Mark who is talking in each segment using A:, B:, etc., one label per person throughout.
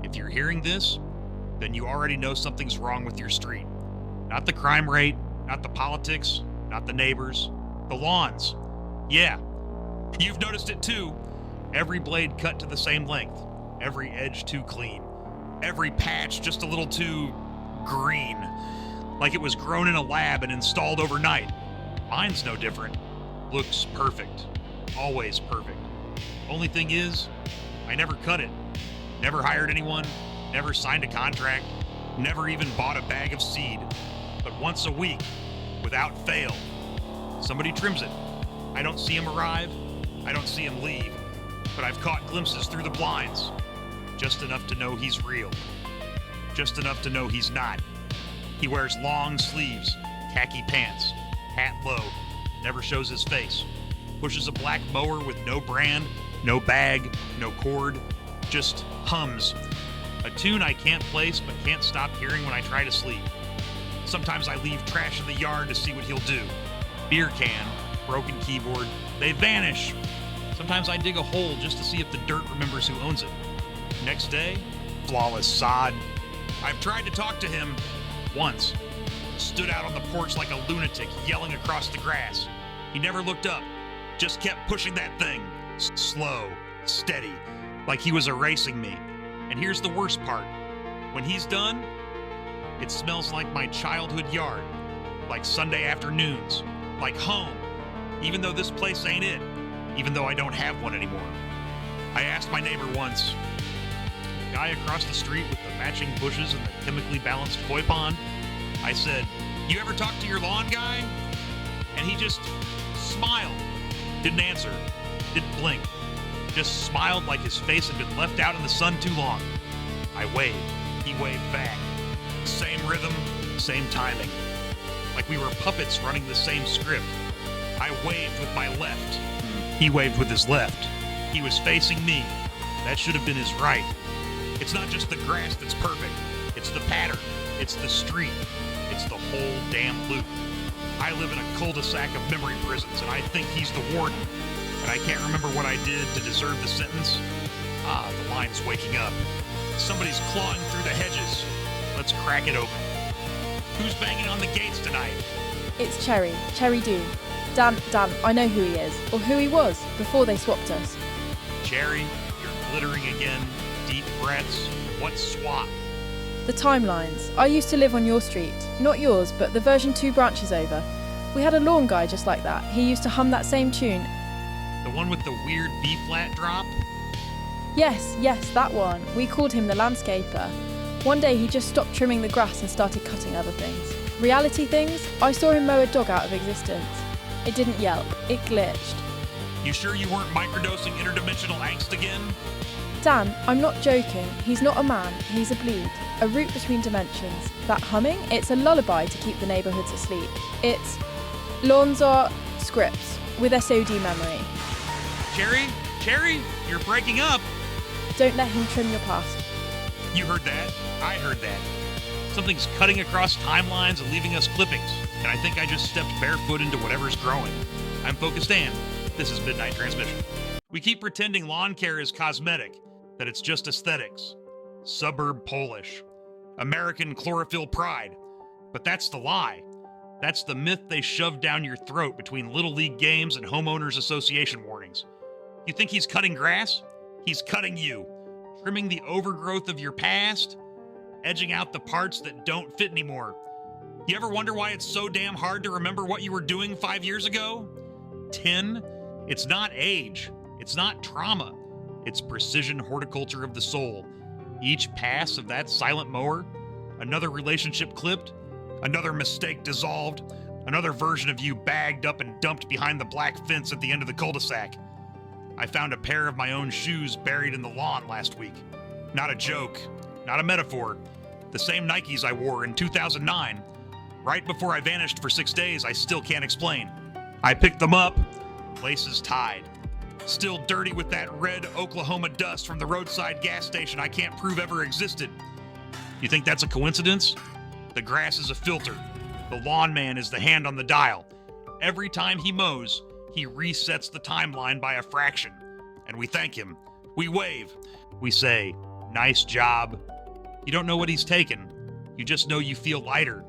A: If you're hearing this, then you already know something's wrong with your street. Not the crime rate, not the politics, not the neighbors, the lawns. Yeah, you've noticed it too. Every blade cut to the same length, every edge too clean, every patch just a little too green, like it was grown in a lab and installed overnight. Mine's no different. Looks perfect. Always perfect. Only thing is, I never cut it. Never hired anyone, never signed a contract, never even bought a bag of seed. But once a week, without fail, somebody trims it. I don't see him arrive, I don't see him leave, but I've caught glimpses through the blinds. Just enough to know he's real. Just enough to know he's not. He wears long sleeves, khaki pants, hat low, never shows his face. Pushes a black mower with no brand, no bag, no cord, just hums. A tune I can't place but can't stop hearing when I try to sleep. Sometimes I leave trash in the yard to see what he'll do. Beer can, broken keyboard, they vanish. Sometimes I dig a hole just to see if the dirt remembers who owns it. Next day, flawless sod. I've tried to talk to him once. Stood out on the porch like a lunatic, yelling across the grass. He never looked up, just kept pushing that thing. Slow, steady, like he was erasing me. And here's the worst part. When he's done, it smells like my childhood yard, like Sunday afternoons, like home, even though this place ain't it, even though I don't have one anymore. I asked my neighbor once, the guy across the street with the matching bushes and the chemically balanced koi pond, I said, "You ever talk to your lawn guy?" And he just smiled, didn't answer, didn't blink, just smiled like his face had been left out in the sun too long. I waved, he waved back. Same rhythm, same timing. Like we were puppets running the same script. I waved with my left. He waved with his left. He was facing me. That should have been his right. It's not just the grass that's perfect. It's the pattern. It's the street. It's the whole damn loop. I live in a cul-de-sac of memory prisons, and I think he's the warden. And I can't remember what I did to deserve the sentence. Ah, the line's waking up. Somebody's clawing through the hedges. Let's crack it open. Who's banging on the gates tonight?
B: It's Cherry Doom. Dan, I know who he is, or who he was, before they swapped us.
A: Cherry, you're glittering again. Deep breaths. What swap?
B: The timelines. I used to live on your street. Not yours, but the version 2 branches over. We had a lawn guy just like that. He used to hum that same tune.
A: The one with the weird B-flat drop?
B: Yes, that one. We called him the landscaper. One day he just stopped trimming the grass and started cutting other things. Reality things? I saw him mow a dog out of existence. It didn't yelp, it glitched.
A: You sure you weren't microdosing interdimensional angst again?
B: Dan, I'm not joking. He's not a man, he's a bleed. A route between dimensions. That humming, it's a lullaby to keep the neighbourhoods asleep. It's lawns are scripts with SOD memory.
A: Cherry, you're breaking up.
B: Don't let him trim your past.
A: You heard that. I heard that. Something's cutting across timelines and leaving us clippings, and I think I just stepped barefoot into whatever's growing. I'm Focused Dan. This is Midnight Transmission. We keep pretending lawn care is cosmetic, that it's just aesthetics. Suburb Polish. American chlorophyll pride. But that's the lie. That's the myth they shoved down your throat between Little League games and homeowners association warnings. You think he's cutting grass? He's cutting you. Trimming the overgrowth of your past, edging out the parts that don't fit anymore. You ever wonder why it's so damn hard to remember what you were doing 5 years ago? 10? It's not age. It's not trauma. It's precision horticulture of the soul. Each pass of that silent mower, another relationship clipped, another mistake dissolved, another version of you bagged up and dumped behind the black fence at the end of the cul-de-sac. I found a pair of my own shoes buried in the lawn last week. Not a joke, not a metaphor. The same Nikes I wore in 2009. Right before I vanished for 6 days, I still can't explain. I picked them up, laces tied. Still dirty with that red Oklahoma dust from the roadside gas station I can't prove ever existed. You think that's a coincidence? The grass is a filter. The lawn man is the hand on the dial. Every time he mows, he resets the timeline by a fraction. And we thank him. We wave. We say, Nice job. You don't know what he's taken. You just know you feel lighter,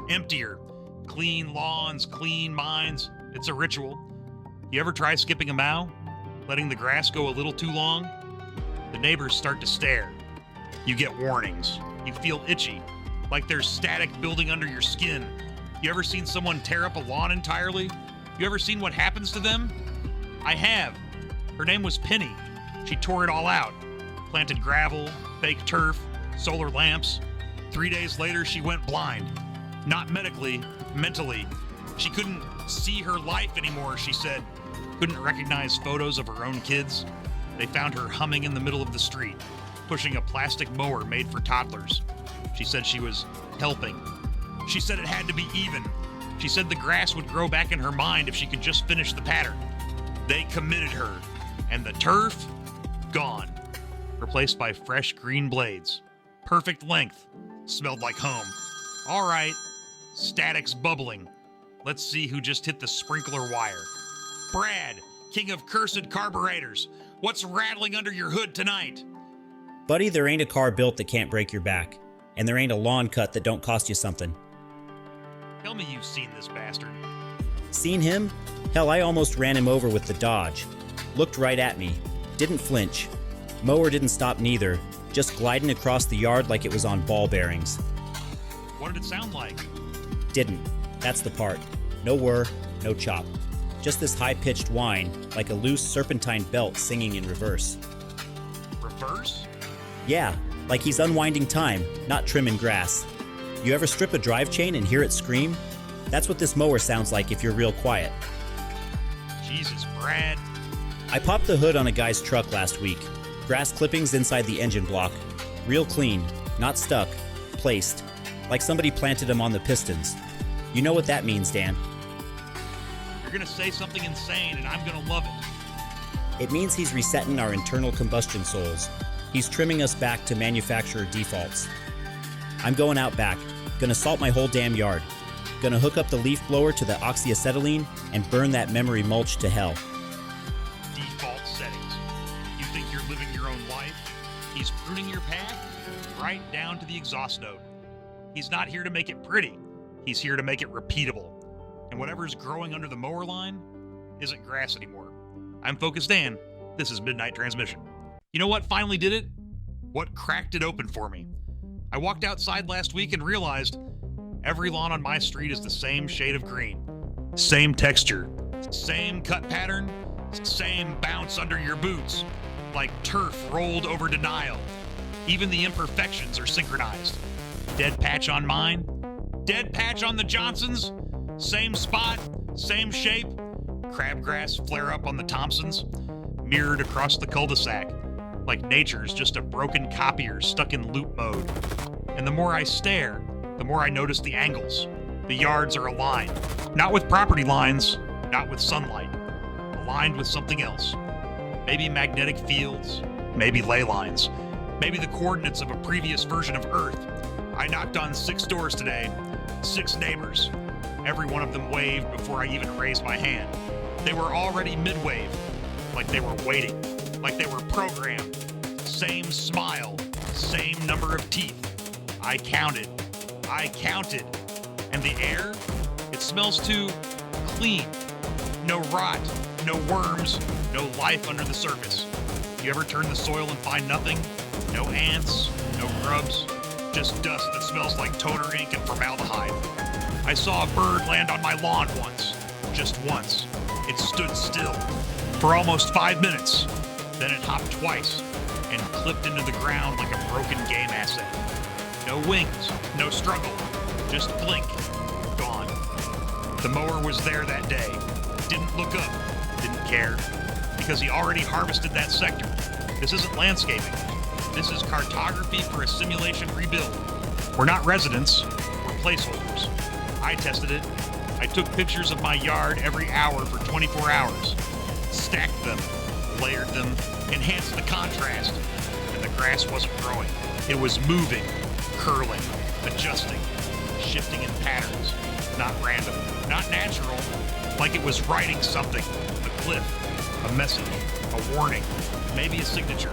A: emptier. Clean lawns, clean minds. It's a ritual. You ever try skipping a mow? Letting the grass go a little too long? The neighbors start to stare. You get warnings. You feel itchy, like there's static building under your skin. You ever seen someone tear up a lawn entirely? You ever seen what happens to them? I have. Her name was Penny. She tore it all out. Planted gravel, fake turf, solar lamps. 3 days later, she went blind. Not medically, mentally. She couldn't see her life anymore, she said. Couldn't recognize photos of her own kids. They found her humming in the middle of the street, pushing a plastic mower made for toddlers. She said she was helping. She said it had to be even. She said the grass would grow back in her mind if she could just finish the pattern. They committed her, and the turf, gone. Replaced by fresh green blades. Perfect length. Smelled like home. All right. Static's bubbling. Let's see who just hit the sprinkler wire. Brad, king of cursed carburetors. What's rattling under your hood tonight?
C: Buddy, there ain't a car built that can't break your back. And there ain't a lawn cut that don't cost you something.
A: Tell me you've seen this bastard.
C: Seen him? Hell, I almost ran him over with the Dodge. Looked right at me. Didn't flinch. Mower didn't stop neither. Just gliding across the yard like it was on ball bearings.
A: What did it sound like?
C: Didn't. That's the part. No whir, no chop. Just this high-pitched whine, like a loose serpentine belt singing in reverse.
A: Reverse?
C: Yeah, like he's unwinding time, not trimming grass. You ever strip a drive chain and hear it scream? That's what this mower sounds like if you're real quiet.
A: Jesus, Brad.
C: I popped the hood on a guy's truck last week. Grass clippings inside the engine block. Real clean, not stuck, placed. Like somebody planted them on the pistons. You know what that means, Dan.
A: You're gonna say something insane and I'm gonna love it.
C: It means he's resetting our internal combustion souls. He's trimming us back to manufacturer defaults. I'm going out back. Gonna salt my whole damn yard. Gonna hook up the leaf blower to the oxyacetylene and burn that memory mulch to hell.
A: Default settings. You think you're living your own life? He's pruning your path right down to the exhaust note. He's not here to make it pretty. He's here to make it repeatable. And whatever's growing under the mower line isn't grass anymore. I'm Focus Dan. This is Midnight Transmission. You know what finally did it? What cracked it open for me? I walked outside last week and realized every lawn on my street is the same shade of green. Same texture. Same cut pattern. Same bounce under your boots. Like turf rolled over denial. Even the imperfections are synchronized. Dead patch on mine. Dead patch on the Johnsons. Same spot. Same shape. Crabgrass flare up on the Thompsons. Mirrored across the cul-de-sac. Like nature's just a broken copier stuck in loop mode. And the more I stare, the more I notice the angles. The yards are aligned. Not with property lines, not with sunlight. Aligned with something else. Maybe magnetic fields, maybe ley lines, maybe the coordinates of a previous version of Earth. I knocked on 6 doors today, 6 neighbors. Every one of them waved before I even raised my hand. They were already mid-wave, like they were waiting, like they were programmed. Same smile, same number of teeth. I counted. And the air, it smells too clean. No rot, no worms, no life under the surface. You ever turn the soil and find nothing? No ants, no grubs, just dust that smells like toner ink and formaldehyde. I saw a bird land on my lawn once, just once. It stood still for almost 5 minutes. Then it hopped twice and clipped into the ground like a broken game asset. No wings, no struggle, just blink, gone. The mower was there that day. Didn't look up, didn't care, because he already harvested that sector. This isn't landscaping. This is cartography for a simulation rebuild. We're not residents, we're placeholders. I tested it. I took pictures of my yard every hour for 24 hours. Stacked them, layered them, enhanced the contrast, and the grass wasn't growing. It was moving, curling, adjusting, shifting in patterns. Not random, not natural, like it was writing something, a cliff, a message, a warning, maybe a signature.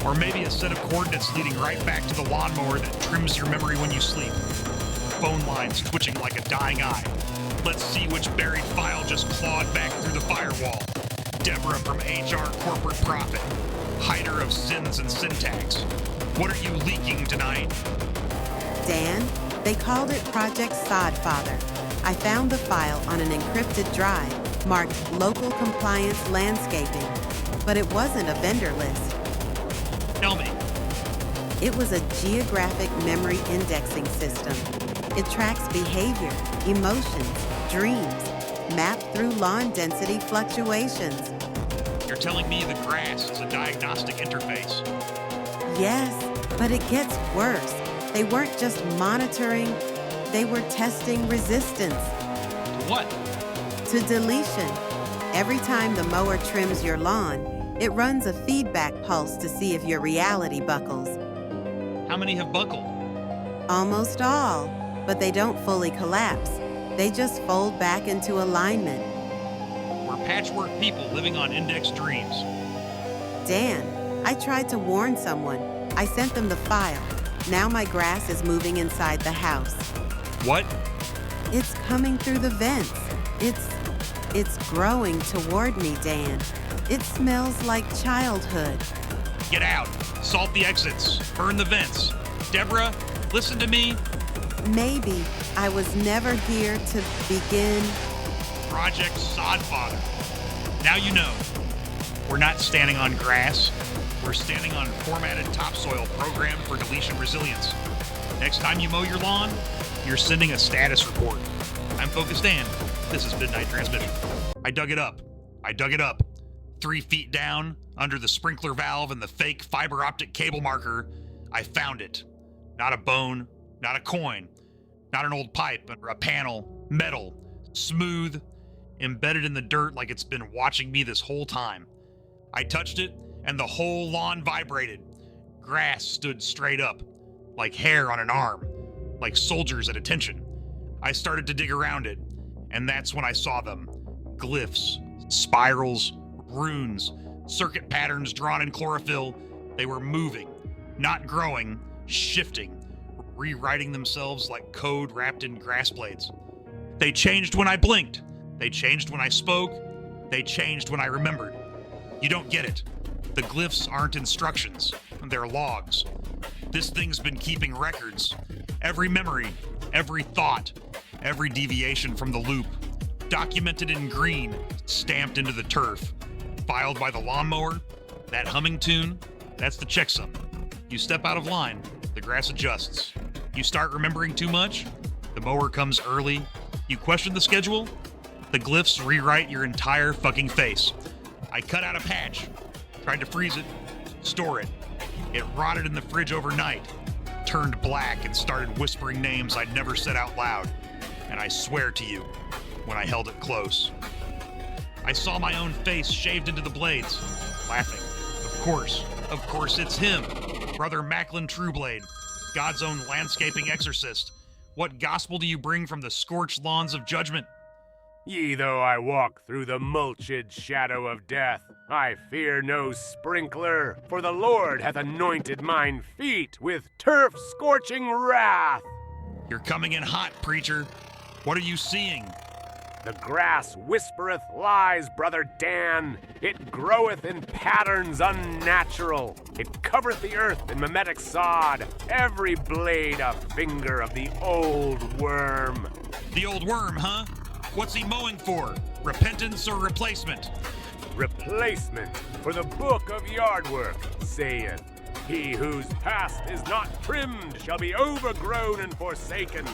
A: Or maybe a set of coordinates leading right back to the lawnmower that trims your memory when you sleep. Phone lines twitching like a dying eye. Let's see which buried file just clawed back through the firewall. Deborah from HR Corporate Profit, hider of sins and syntax. What are you leaking tonight?
D: Dan, they called it Project Sodfather. I found the file on an encrypted drive marked Local Compliance Landscaping, but it wasn't a vendor list.
A: Tell me.
D: It was a geographic memory indexing system. It tracks behavior, emotions, dreams, mapped through lawn density fluctuations.
A: You're telling me the grass is a diagnostic interface?
D: Yes, but it gets worse. They weren't just monitoring, they were testing resistance.
A: To what?
D: To deletion. Every time the mower trims your lawn, it runs a feedback pulse to see if your reality buckles.
A: How many have buckled?
D: Almost all, but they don't fully collapse. They just fold back into alignment.
A: We're patchwork people living on index dreams.
D: Dan, I tried to warn someone. I sent them the file. Now my grass is moving inside the house.
A: What?
D: It's coming through the vents. It's growing toward me, Dan. It smells like childhood.
A: Get out. Salt the exits. Burn the vents. Deborah, listen to me.
D: Maybe I was never here to begin.
A: Project Sodfather. Now you know. We're not standing on grass. We're standing on formatted topsoil programmed for deletion resilience. Next time you mow your lawn, you're sending a status report. I'm Focused Dan. This is Midnight Transmission. I dug it up. 3 feet down, under the sprinkler valve and the fake fiber optic cable marker, I found it. Not a bone, not a coin, not an old pipe or a panel, metal, smooth, embedded in the dirt like it's been watching me this whole time. I touched it, and the whole lawn vibrated. Grass stood straight up, like hair on an arm, like soldiers at attention. I started to dig around it, and that's when I saw them. Glyphs, spirals, runes, circuit patterns drawn in chlorophyll. They were moving, not growing, shifting, rewriting themselves like code wrapped in grass blades. They changed when I blinked. They changed when I spoke. They changed when I remembered. You don't get it. The glyphs aren't instructions. They're logs. This thing's been keeping records. Every memory, every thought, every deviation from the loop, documented in green, stamped into the turf. Filed by the lawnmower, that humming tune, that's the checksum. You step out of line, the grass adjusts. You start remembering too much, the mower comes early. You question the schedule, the glyphs rewrite your entire fucking face. I cut out a patch, tried to freeze it, store it. It rotted in the fridge overnight, turned black and started whispering names I'd never said out loud. And I swear to you, when I held it close, I saw my own face shaved into the blades, laughing. Of course it's him, Brother Macklin Trueblade, God's own landscaping exorcist. What gospel do you bring from the scorched lawns of judgment?
E: Yea, though I walk through the mulched shadow of death, I fear no sprinkler, for the Lord hath anointed mine feet with turf-scorching wrath.
A: You're coming in hot, preacher. What are you seeing?
E: The grass whispereth lies, brother Dan. It groweth in patterns unnatural. It covereth the earth in mimetic sod, every blade a finger of the old worm.
A: The old worm, huh? What's he mowing for? Repentance or replacement?
E: Replacement for the book of yard work, saith. He whose past is not trimmed shall be overgrown and forsaken.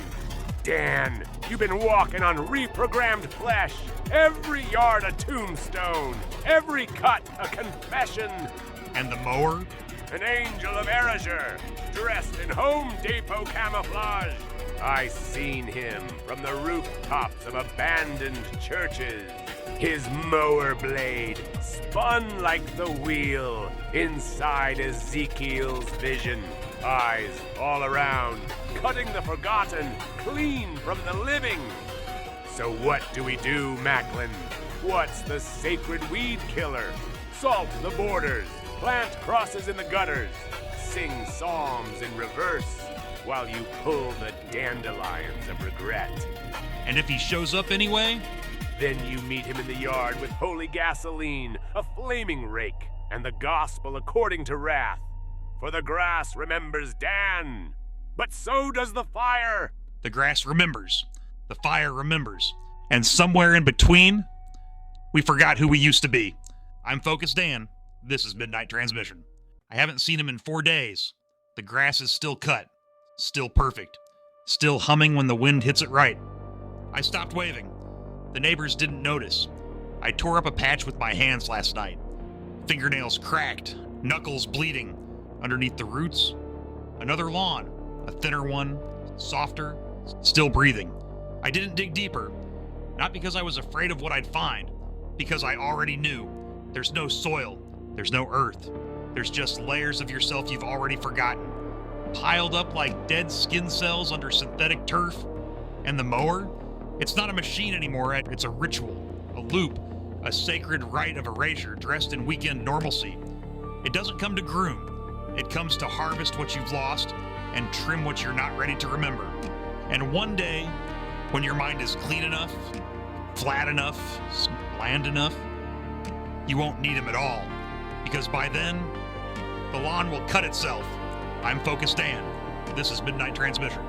E: Dan, you've been walking on reprogrammed flesh. Every yard a tombstone, every cut a confession.
A: And the mower?
E: An angel of Erasure, dressed in Home Depot camouflage. I seen him from the rooftops of abandoned churches. His mower blade spun like the wheel inside Ezekiel's vision. Eyes all around, cutting the forgotten clean from the living. So what do we do, Macklin? What's the sacred weed killer? Salt the borders, plant crosses in the gutters, sing psalms in reverse, while you pull the dandelions of regret.
A: And if he shows up anyway,
E: Then you meet him in the yard with holy gasoline, a flaming rake, and the gospel according to wrath. For the grass remembers Dan, but so does the fire.
A: the grass remembers, the fire remembers, and somewhere in between, we forgot who we used to be. I'm Focus Dan. This is Midnight Transmission. I haven't seen him in 4 days. The grass is still cut, still perfect, still humming when the wind hits it right. I stopped waving. The neighbors didn't notice. I tore up a patch with my hands last night. Fingernails cracked, knuckles bleeding. Underneath the roots, another lawn, a thinner one, softer, still breathing. I didn't dig deeper, not because I was afraid of what I'd find, because I already knew. There's no soil, there's no earth. There's just layers of yourself you've already forgotten, piled up like dead skin cells under synthetic turf. And the mower? It's not a machine anymore, it's a ritual, a loop, a sacred rite of erasure dressed in weekend normalcy. It doesn't come to groom, it comes to harvest what you've lost and trim what you're not ready to remember. And one day, when your mind is clean enough, flat enough, bland enough, you won't need him at all, because by then, the lawn will cut itself. I'm Focus Dan. This is Midnight Transmission.